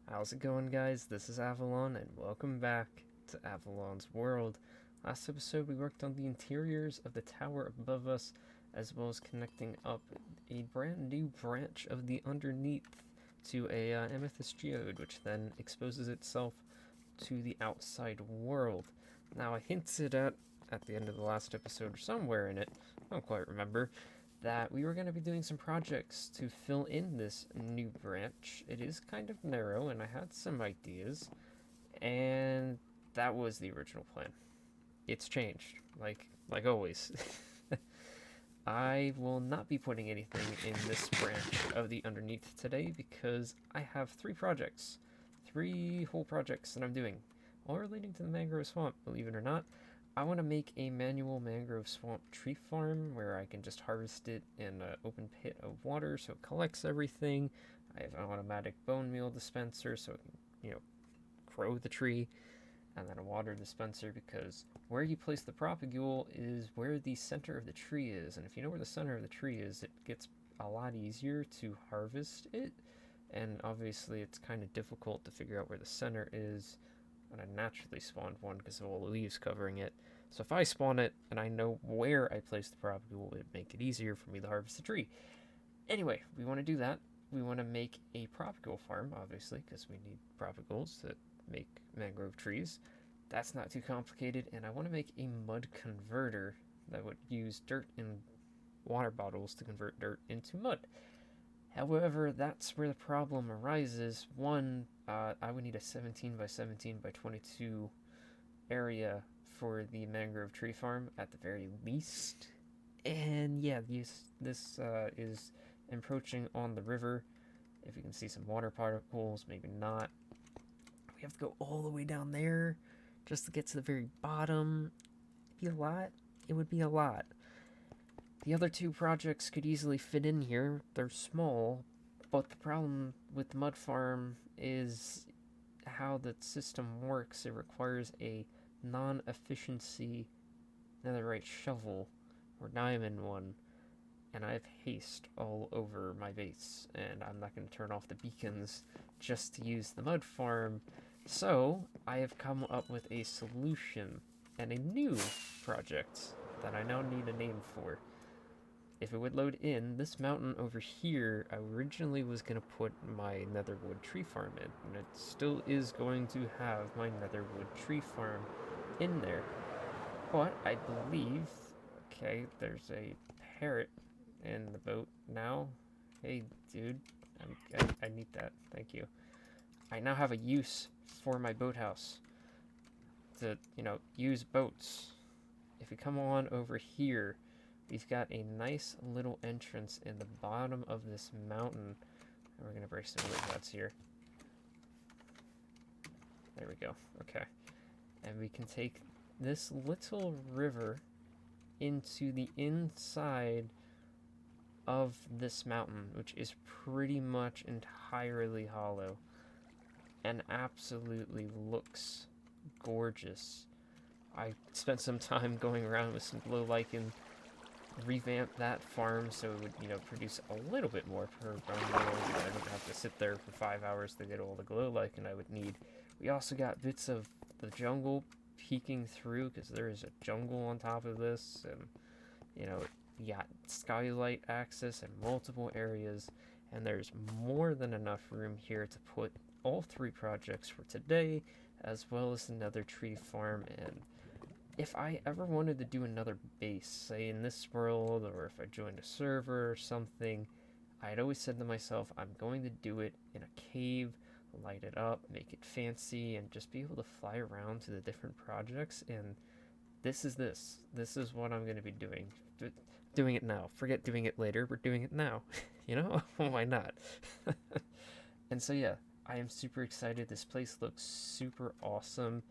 How's it going, guys? This is Avollon, and welcome back to Avollon's World. Last episode, we worked on the interiors of the tower above us, as well as connecting up a brand new branch of the underneath to a amethyst geode, which then exposes itself to the outside world. Now, I hinted at the end of the last episode, or somewhere in it, I don't quite remember, that we were going to be doing some projects to fill in this new branch. It is kind of narrow, and I had some ideas, and that was the original plan. It's changed, like always. I will not be putting anything in this branch of the underneath today because I have three whole projects that I'm doing, all relating to the mangrove swamp, believe it or not. I want to make a manual mangrove swamp tree farm where I can just harvest it in an open pit of water so it collects everything. I have an automatic bone meal dispenser so it can, grow the tree, and then a water dispenser because where you place the propagule is where the center of the tree is. And if you know where the center of the tree is, it gets a lot easier to harvest it. And obviously, it's kind of difficult to figure out where the center is. And I naturally spawned one because of all the leaves covering it. So if I spawn it and I know where I place the propagule, it would make it easier for me to harvest the tree. Anyway, we want to do that. We want to make a propagule farm, obviously, because we need propagules to make mangrove trees. That's not too complicated, and I want to make a mud converter that would use dirt and water bottles to convert dirt into mud. However, that's where the problem arises. One, I would need a 17 by 17 by 22 area for the mangrove tree farm at the very least. And yeah, this is encroaching on the river. If you can see some water particles, maybe not. We have to go all the way down there just to get to the very bottom. It'd be a lot. It would be a lot. The other two projects could easily fit in here. They're small, but the problem with the mud farm is how the system works. It requires a non-efficiency netherite shovel or diamond one, and I have haste all over my base, and I'm not going to turn off the beacons just to use the mud farm. So I have come up with a solution and a new project that I now need a name for. If it would load in, this mountain over here, I originally was going to put my netherwood tree farm in, and it still is going to have my netherwood tree farm in there. But I believe, okay, there's a parrot in the boat now. Hey, dude, I need that, thank you. I now have a use for my boathouse to, use boats. If we come on over here, we've got a nice little entrance in the bottom of this mountain. We're going to break some wood rods here. There we go. Okay. And we can take this little river into the inside of this mountain, which is pretty much entirely hollow and absolutely looks gorgeous. I spent some time going around with some glow lichen, revamp that farm so it would, produce a little bit more per run. I don't have to sit there for 5 hours to get all the glow lichen I would need. We also got bits of the jungle peeking through because there is a jungle on top of this, and you got skylight access in multiple areas, and there's more than enough room here to put all three projects for today, as well as another tree farm. And if I ever wanted to do another base, say in this world, or if I joined a server or something, I'd always said to myself, I'm going to do it in a cave, light it up, make it fancy, and just be able to fly around to the different projects. And this is what I'm going to be doing. Doing it now. Forget doing it later, we're doing it now. Why not? And so yeah, I am super excited. This place looks super awesome.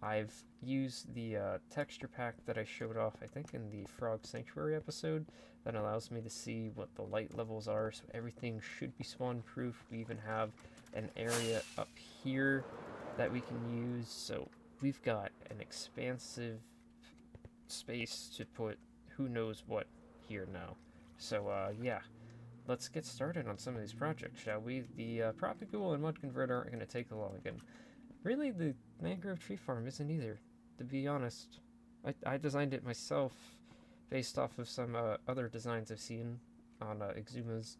I've used the texture pack that I showed off, I think, in the Frog Sanctuary episode that allows me to see what the light levels are, so everything should be spawn proof. We even have an area up here that we can use, so we've got an expansive space to put who knows what here now. So yeah, let's get started on some of these projects, shall we? The Propagule and Mud Convertor aren't going to take long again. Really, the mangrove tree farm isn't either, to be honest. I designed it myself based off of some other designs I've seen on Exuma's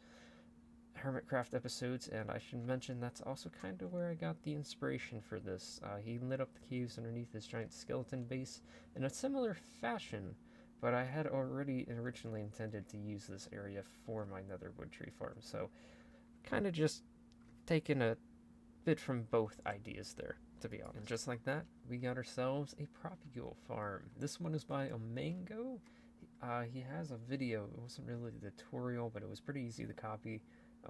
Hermitcraft episodes, and I should mention that's also kind of where I got the inspiration for this. He lit up the caves underneath his giant skeleton base in a similar fashion, but I had already originally intended to use this area for my netherwood tree farm, so kind of just taking a bit from both ideas there, to be honest. And just like that, we got ourselves a Propagule farm. This one is by Ilmango. He has a video. It wasn't really a tutorial, but it was pretty easy to copy.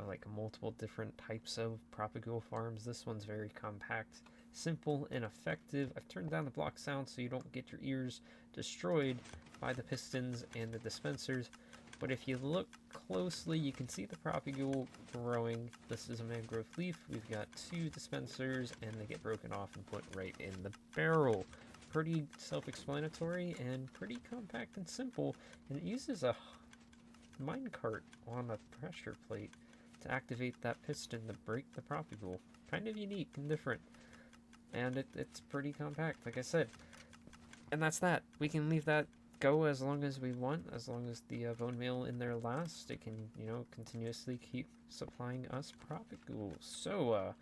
Like multiple different types of Propagule farms. This one's very compact, simple, and effective. I've turned down the block sound so you don't get your ears destroyed by the pistons and the dispensers. But if you look closely, you can see the Propagule growing. This is a mangrove leaf. We've got 2 dispensers, and they get broken off and put right in the barrel. Pretty self-explanatory and pretty compact and simple. And it uses a minecart on a pressure plate to activate that piston to break the Propagule. Kind of unique and different. And it's pretty compact, like I said. And that's that. We can leave that go as long as we want, as long as the bone meal in there lasts. It can, you know, continuously keep supplying us Propagule. So,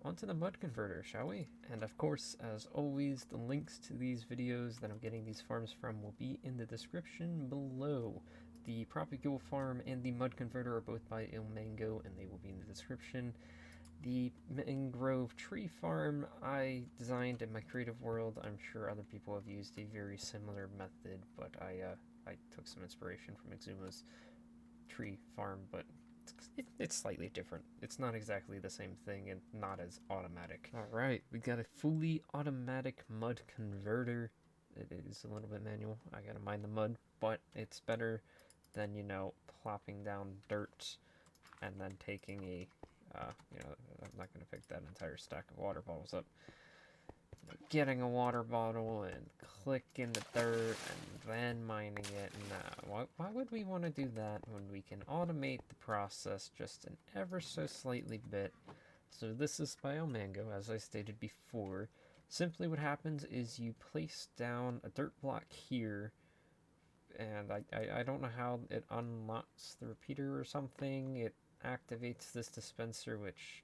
onto the Mud Converter, shall we? And of course, as always, the links to these videos that I'm getting these farms from will be in the description below. The Propagule farm and the Mud Converter are both by Ilmango, and they will be in the description. The mangrove tree farm I designed in my creative world. I'm sure other people have used a very similar method, but I took some inspiration from Exuma's tree farm, but it's slightly different. It's not exactly the same thing and not as automatic. Alright, we got a fully automatic Mud Converter. It is a little bit manual. I gotta mine the mud, but it's better than, you know, plopping down dirt and then taking a, you know, I'm not going to pick that entire stack of water bottles up. Getting a water bottle and clicking the dirt and then mining it. Nah, why would we want to do that when we can automate the process just an ever so slightly bit? So this is by Ilmango, as I stated before. Simply what happens is you place down a dirt block here, and I don't know how it unlocks the repeater or something. It activates this dispenser, which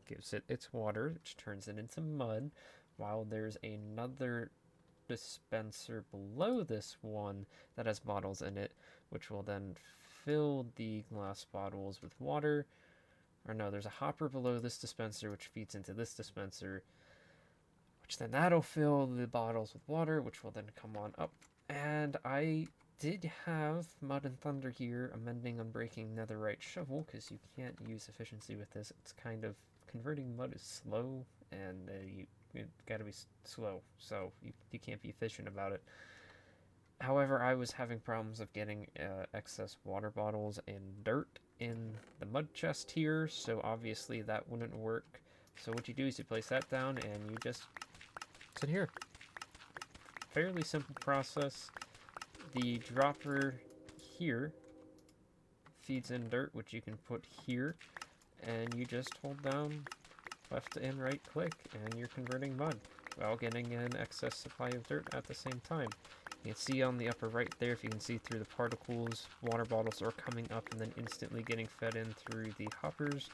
gives it its water, which turns it into mud, while there's another dispenser below this one that has bottles in it, which will then fill the glass bottles with water. Or no, there's a hopper below this dispenser which feeds into this dispenser, which then that'll fill the bottles with water, which will then come on up. And I did have Mud and Thunder here, amending unbreaking netherite shovel, because you can't use efficiency with this. It's kind of, converting mud is slow, and you gotta be slow, so you can't be efficient about it. However, I was having problems of getting excess water bottles and dirt in the mud chest here, so obviously that wouldn't work. So what you do is you place that down, and you just sit here. Fairly simple process. The dropper here feeds in dirt, which you can put here, and you just hold down left and right click, and you're converting mud while getting an excess supply of dirt at the same time. You can see on the upper right there, if you can see through the particles, water bottles are coming up and then instantly getting fed in through the hoppers,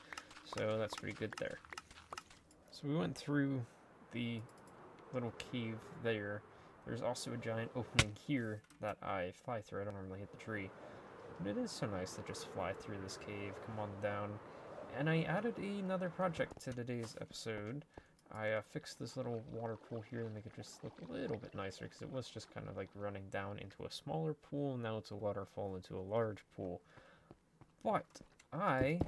so that's pretty good there. So we went through the little cave there. There's also a giant opening here that I fly through. I don't normally hit the tree, but it is so nice to just fly through this cave, come on down. And I added another project to today's episode. I fixed this little water pool here to make it just look a little bit nicer, because it was just kind of like running down into a smaller pool. Now it's a waterfall into a large pool. But I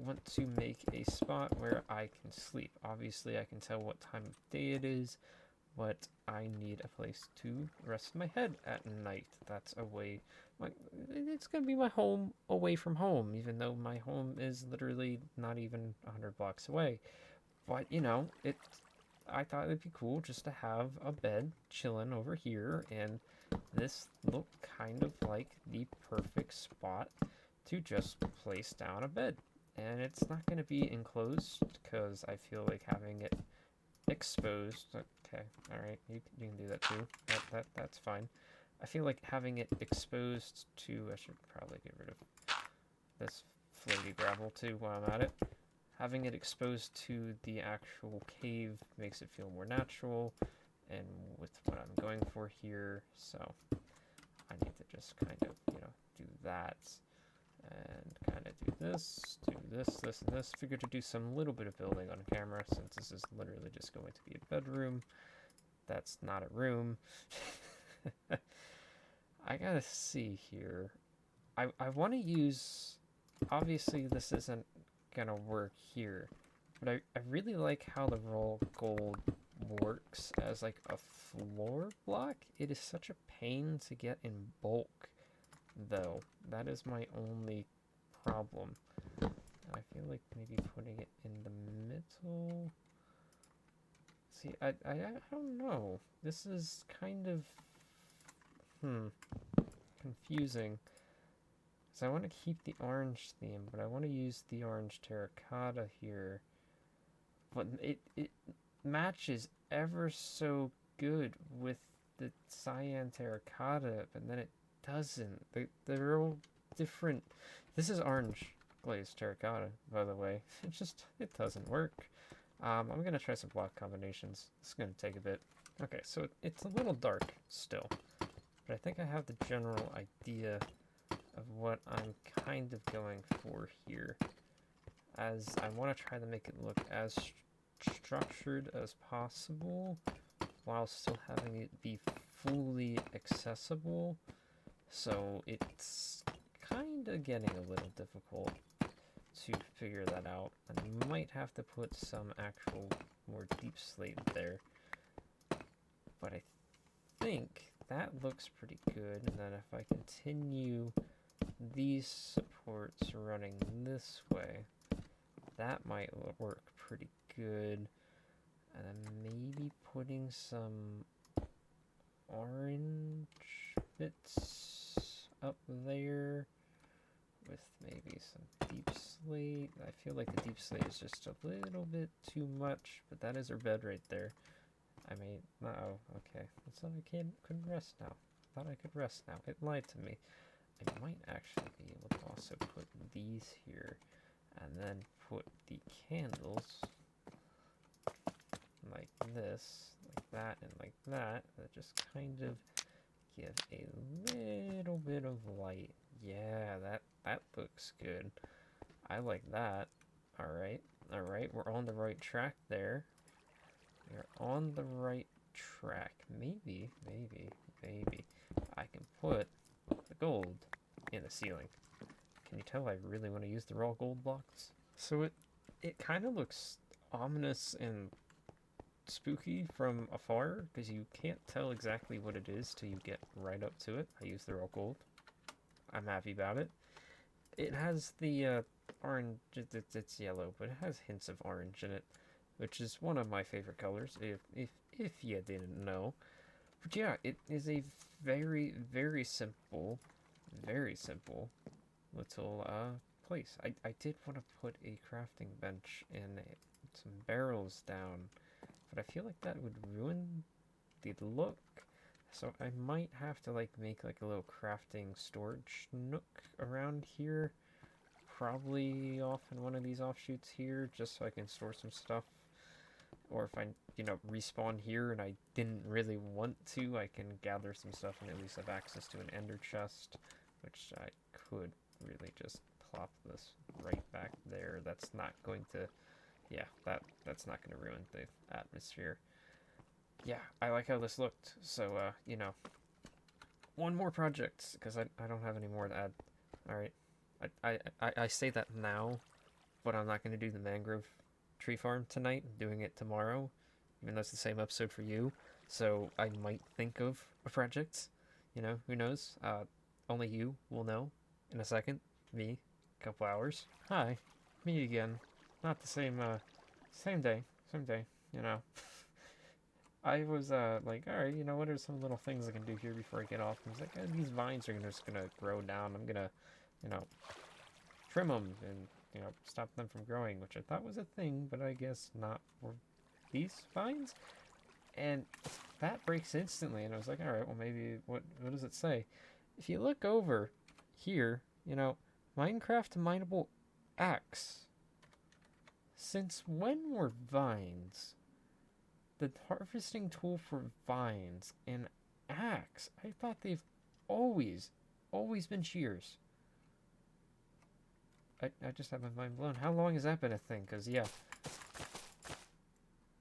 want to make a spot where I can sleep. Obviously, I can tell what time of day it is, but I need a place to rest my head at night. That's a way, it's going to be my home away from home, even though my home is literally not even 100 blocks away. But, you know, I thought it'd be cool just to have a bed chilling over here, and this looked kind of like the perfect spot to just place down a bed. And it's not going to be enclosed because I feel like having it exposed. Okay, all right, you can do that too. That's fine. I feel like having it exposed to. I should probably get rid of this floaty gravel too while I'm at it. Having it exposed to the actual cave makes it feel more natural, and with what I'm going for here, so I need to just kind of do that. And kind of do this, and this. Figure to do some little bit of building on camera since this is literally just going to be a bedroom. That's not a room. I gotta see here. I want to use... Obviously, this isn't gonna work here. But I really like how the raw gold works as like a floor block. It is such a pain to get in bulk, though. That is my only problem. I feel like maybe putting it in the middle. See, I don't know. This is kind of confusing. So I want to keep the orange theme, but I want to use the orange terracotta here. But it matches ever so good with the cyan terracotta, but then it doesn't. They're all different. This is orange glazed terracotta, by the way. It doesn't work. I'm gonna try some block combinations. It's gonna take a bit. Okay, so it's a little dark still, but I think I have the general idea of what I'm kind of going for here, as I want to try to make it look as structured as possible while still having it be fully accessible. So it's kind of getting a little difficult to figure that out. I might have to put some actual more deep slate there, but I think that looks pretty good. And then if I continue these supports running this way, that might work pretty good. And then maybe putting some orange bits up there with maybe some deep slate. I feel like the deep slate is just a little bit too much, but that is our bed right there. I mean, oh, okay. So I couldn't rest now. Thought I could rest now. It lied to me. I might actually be able to also put these here, and then put the candles like this, like that, and like that. That just kind of give a little bit of light. Yeah, that looks good. I like that. Alright, we're on the right track there. We're on the right track. Maybe I can put the gold in the ceiling. Can you tell I really want to use the raw gold blocks? So it kind of looks ominous and spooky from afar, because you can't tell exactly what it is till you get right up to it. I use the raw gold. I'm happy about it. It has the orange, it's yellow, but it has hints of orange in it, which is one of my favorite colors, if you didn't know. But yeah, it is a very, very simple little place. I did want to put a crafting bench and some barrels down, but I feel like that would ruin the look. So I might have to make like a little crafting storage nook around here, probably off in one of these offshoots here, just so I can store some stuff. Or if I, respawn here and I didn't really want to, I can gather some stuff and at least have access to an ender chest, which I could really just plop this right back there. That's not going to, yeah, that's not going to ruin the atmosphere. Yeah, I like how this looked. So, one more project, because I don't have any more to add. Alright, I say that now, but I'm not going to do the mangrove tree farm tonight. I'm doing it tomorrow, even though it's the same episode for you. So I might think of a project, who knows? Only you will know in a second. Me, a couple hours. Hi, me again. Not the same, same day, I was, like, alright, what are some little things I can do here before I get off? And I was like, these vines are just gonna grow down. I'm gonna, trim them and, you know, stop them from growing, which I thought was a thing, but I guess not for these vines. And that breaks instantly, and I was like, all right, well, maybe, what does it say? If you look over here, you know, Minecraft mineable axe. Since when were vines the harvesting tool for vines and axe? I thought they've always been shears. I just have my mind blown. How long has that been a thing? Because, yeah,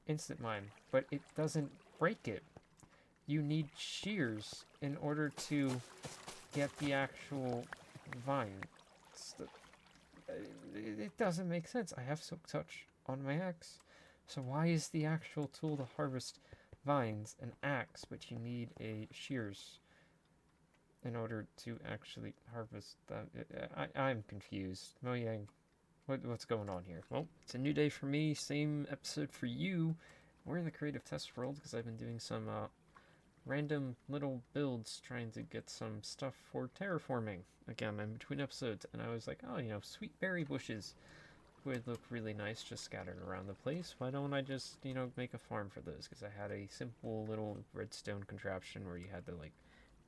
instant mine, but it doesn't break it. You need shears in order to get the actual vine. It doesn't make sense. I have silk touch on my axe, so why is the actual tool to harvest vines an axe, but you need a shears in order to actually harvest them? I'm confused. Mojang, what's going on here? Well, it's a new day for me, same episode for you. We're in the creative test world because I've been doing some random little builds trying to get some stuff for terraforming. Again, I'm between episodes, and I was like, oh, you know, sweet berry bushes would look really nice just scattered around the place. Why don't I just, you know, make a farm for those? Because I had a simple little redstone contraption where you had to, like,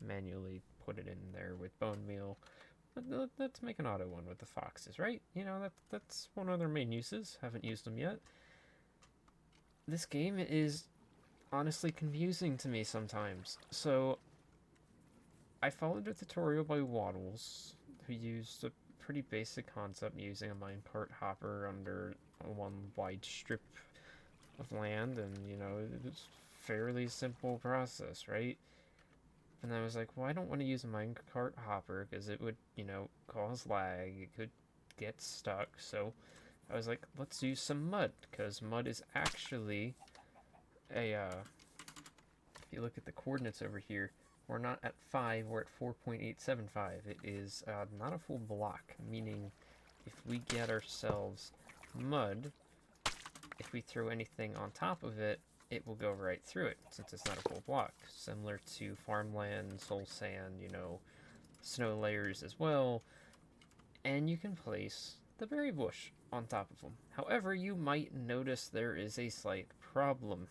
manually put it in there with bone meal. But let's make an auto one with the foxes, right? You know, that's one of their main uses. Haven't used them yet. This game is honestly confusing to me sometimes. So I followed a tutorial by Waddles, who used a pretty basic concept using a minecart hopper under one wide strip of land, and, you know, it's a fairly simple process, right? And I was like, well, I don't want to use a minecart hopper because it would, you know, cause lag. It could get stuck. So I was like, let's use some mud, because mud is actually a, if you look at the coordinates over here, we're not at 5, we're at 4.875. It is not a full block, meaning if we get ourselves mud, if we throw anything on top of it, it will go right through it, since it's not a full block. Similar to farmland, soul sand, you know, snow layers as well. And you can place the berry bush on top of them. However, you might notice there is a slight problem.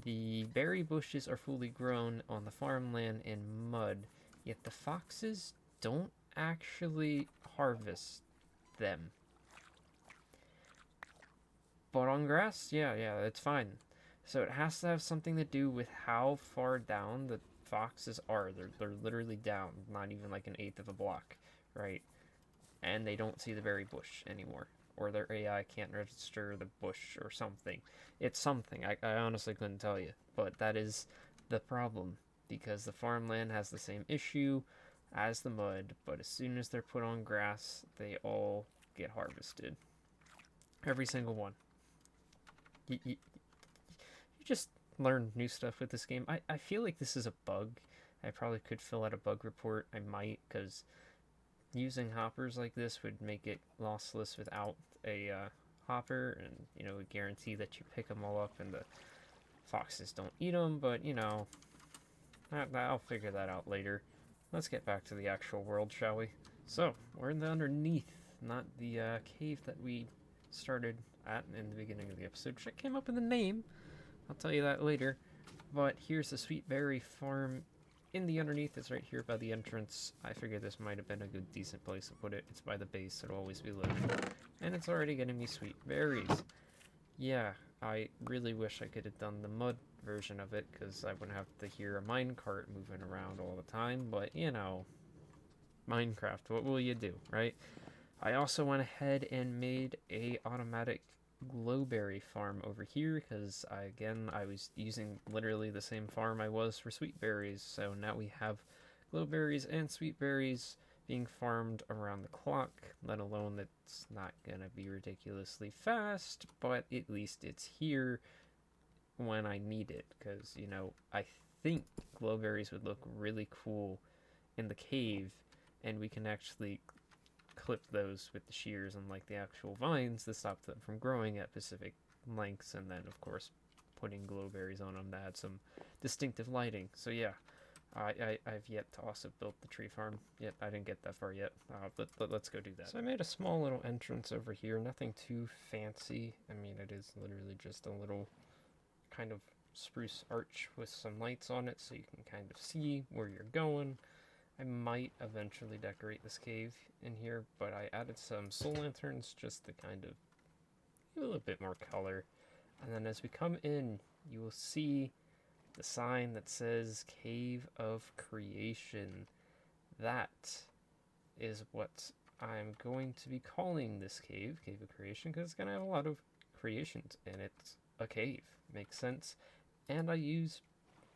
The berry bushes are fully grown on the farmland in mud, yet the foxes don't actually harvest them. But on grass, yeah, it's fine. So it has to have something to do with how far down the foxes are. They're literally down, not even like an eighth of a block, right? And they don't see the berry bush anymore. Or their AI can't register the bush or something. It's something. I honestly couldn't tell you. But that is the problem. Because the farmland has the same issue as the mud. But as soon as they're put on grass, they all get harvested. Every single one. You just learn new stuff with this game. I feel like this is a bug. I probably could fill out a bug report. I might, because using hoppers like this would make it lossless without a hopper, and, you know, would guarantee that you pick them all up and the foxes don't eat them. But, you know, I'll figure that out later. Let's get back to the actual world, shall we? So, we're in the underneath, not the cave that we started at in the beginning of the episode, which came up in the name. I'll tell you that later. But here's the sweet berry farm in the underneath. It's right here by the entrance. I figured this might have been a good, decent place to put it. It's by the base, it'll always be lit. And it's already getting me sweet berries. Yeah, I really wish I could have done the mud version of it, because I wouldn't have to hear a minecart moving around all the time. But, you know, Minecraft, what will you do, right? I also went ahead and made a automatic glowberry farm over here, because I was using literally the same farm I was for sweet berries. So now we have glowberries and sweet berries being farmed around the clock, let alone that's not gonna be ridiculously fast, but at least it's here when I need it, because, you know, I think glowberries would look really cool in the cave, and we can actually clip those with the shears, unlike the actual vines, to stop them from growing at specific lengths, and then, of course, putting glowberries on them to add some distinctive lighting. So yeah, I've yet to also build the tree farm. Yet I didn't get that far yet. Let's go do that. So I made a small little entrance over here. Nothing too fancy. I mean, it is literally just a little kind of spruce arch with some lights on it so you can kind of see where you're going. I might eventually decorate this cave in here, but I added some soul lanterns just to kind of give a little bit more color. And then as we come in, you will see the sign that says Cave of Creation. That is what I'm going to be calling this cave, Cave of Creation, because it's going to have a lot of creations, and it's a cave. Makes sense. And I use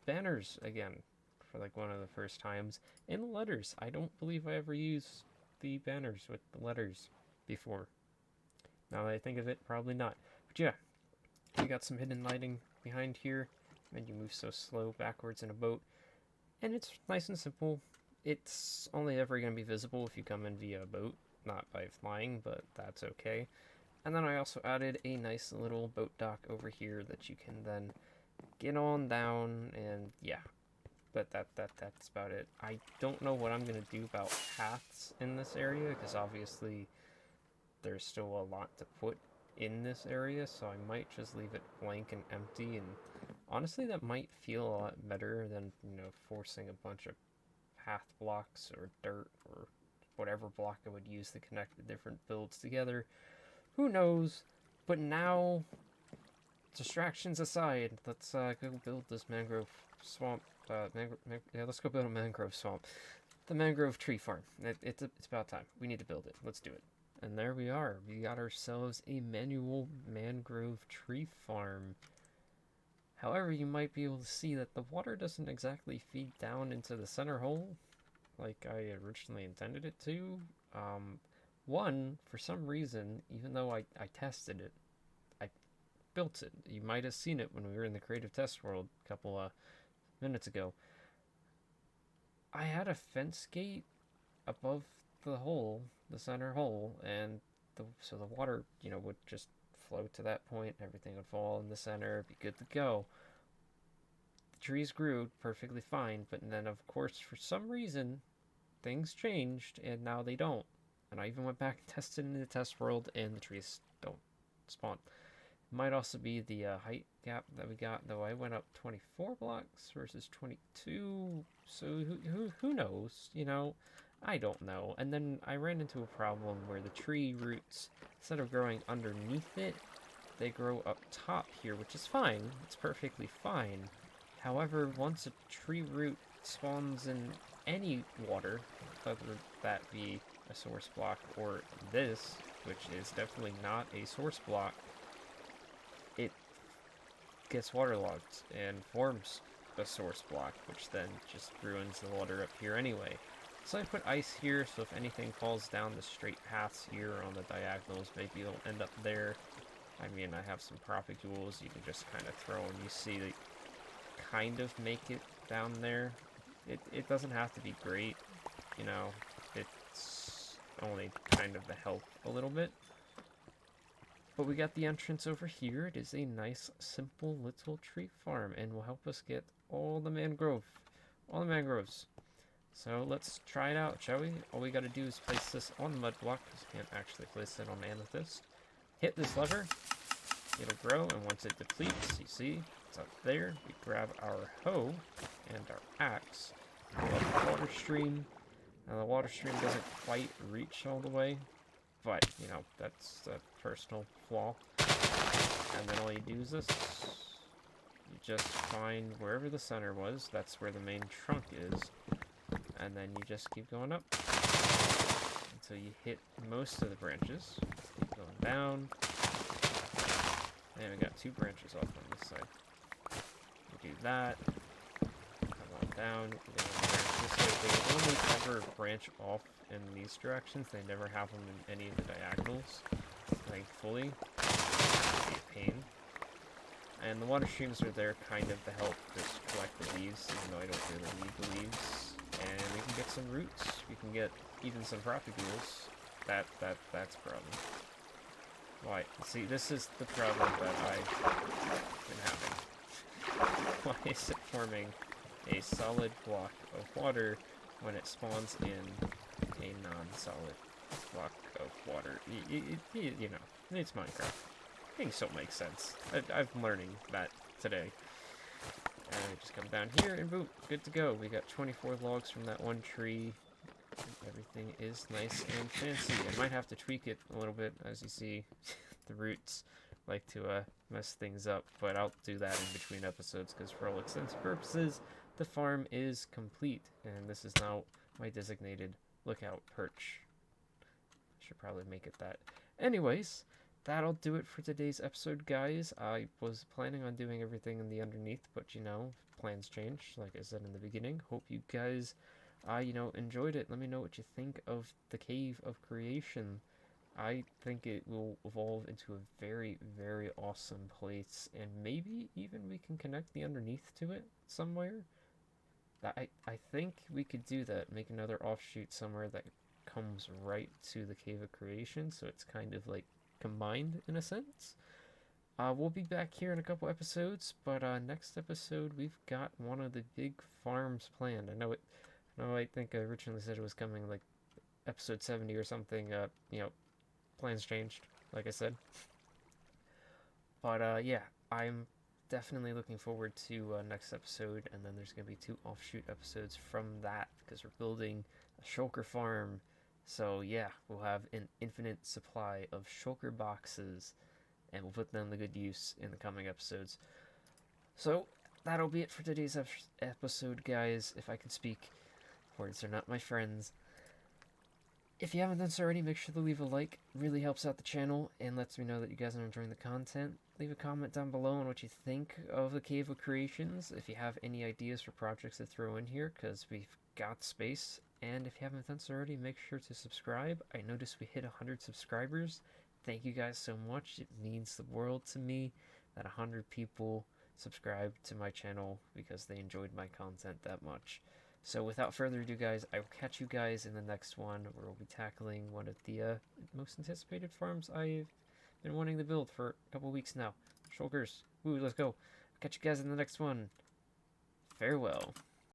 banners again for like one of the first times, and letters. I don't believe I ever used the banners with the letters before. Now that I think of it, probably not. But yeah, we got some hidden lighting behind here, and you move so slow backwards in a boat, and it's nice and simple. It's only ever going to be visible if you come in via a boat, not by flying, but that's okay. And then I also added a nice little boat dock over here that you can then get on down, and yeah, that's about it. I don't know what I'm going to do about paths in this area, because obviously there's still a lot to put in this area, so I might just leave it blank and empty, and honestly that might feel a lot better than, you know, forcing a bunch of path blocks or dirt or whatever block I would use to connect the different builds together. Who knows? But now, distractions aside, let's go build this mangrove swamp. Yeah, let's go build a mangrove swamp. The mangrove tree farm. It's about time. We need to build it. Let's do it. And there we are. We got ourselves a manual mangrove tree farm. However, you might be able to see that the water doesn't exactly feed down into the center hole like I originally intended it to. One, for some reason, even though I tested it, I built it. You might have seen it when we were in the creative test world a couple minutes ago. I had a fence gate above the hole, the center hole, and so the water, you know, would just flow to that point. Everything would fall in the center, be good to go. The trees grew perfectly fine, but then, of course, for some reason, things changed, and now they don't. And I even went back and tested in the test world, and the trees don't spawn. It might also be the height gap that we got, though I went up 24 blocks versus 22, so who knows, you know? I don't know. And then I ran into a problem where the tree roots, instead of growing underneath it, they grow up top here, which is fine. It's perfectly fine. However, once a tree root spawns in any water, whether that be a source block or this, which is definitely not a source block, it gets waterlogged and forms a source block, which then just ruins the water up here anyway. So I put ice here, so if anything falls down the straight paths here on the diagonals, maybe it'll end up there. I mean, I have some propagules you can just kind of throw, and you see they kind of make it down there. It doesn't have to be great, you know, it's only kind of to help a little bit. But we got the entrance over here. It is a nice, simple little tree farm, and will help us get all the mangroves. So let's try it out, shall we? All we gotta do is place this on the mud block, because you can't actually place it on amethyst. Hit this lever, it'll grow, and once it depletes, you see, it's up there. We grab our hoe and our axe, pull up the water stream. Now the water stream doesn't quite reach all the way, but, you know, that's a personal flaw. And then all you do is this. You just find wherever the center was, that's where the main trunk is. And then you just keep going up until you hit most of the branches. Keep going down. And we got 2 branches off on this side. You do that. Come on down. You branch this way. They only ever branch off in these directions. They never have them in any of the diagonals, like fully. It'd be a pain. And the water streams are there kind of to help just collect the leaves, even though I don't really need the leaves. And we can get some roots. We can get even some propagules. That's a problem. Why? See, this is the problem that I've been having. Why is it forming a solid block of water when it spawns in a non-solid block of water. You know, it's Minecraft. Things don't make sense. I'm learning that today. And I just come down here and boom, good to go. We got 24 logs from that one tree. Everything is nice and fancy. I might have to tweak it a little bit, as you see. The roots like to mess things up, but I'll do that in between episodes because for all intents and purposes, the farm is complete, and this is now my designated lookout perch. I should probably make it that. Anyways, that'll do it for today's episode, guys. I was planning on doing everything in the underneath, but you know, plans change, like I said in the beginning. Hope you guys, you know, enjoyed it. Let me know what you think of the Cave of Creation. I think it will evolve into a very, very awesome place, and maybe even we can connect the underneath to it somewhere. I think we could do that, make another offshoot somewhere that comes right to the Cave of Creation, so it's kind of like combined in a sense. We'll be back here in a couple episodes, but next episode we've got one of the big farms planned. I think I originally said it was coming like episode 70 or something. You know, plans changed, like I said. But yeah, I'm definitely looking forward to next episode, and then there's going to be 2 offshoot episodes from that, because we're building a shulker farm. So yeah, we'll have an infinite supply of shulker boxes, and we'll put them to good use in the coming episodes. So that'll be it for today's episode, guys. If I can speak, words are not my friends. If you haven't done so already, make sure to leave a like. It really helps out the channel and lets me know that you guys are enjoying the content. Leave a comment down below on what you think of the Cave of Creations. If you have any ideas for projects to throw in here, because we've got space. And if you haven't done so already, make sure to subscribe. I noticed we hit 100 subscribers. Thank you guys so much. It means the world to me that 100 people subscribe to my channel because they enjoyed my content that much. So without further ado, guys, I will catch you guys in the next one, where we'll be tackling one of the most anticipated farms I've been wanting to build for a couple weeks now. Shulkers. Woo, let's go. I'll catch you guys in the next one. Farewell.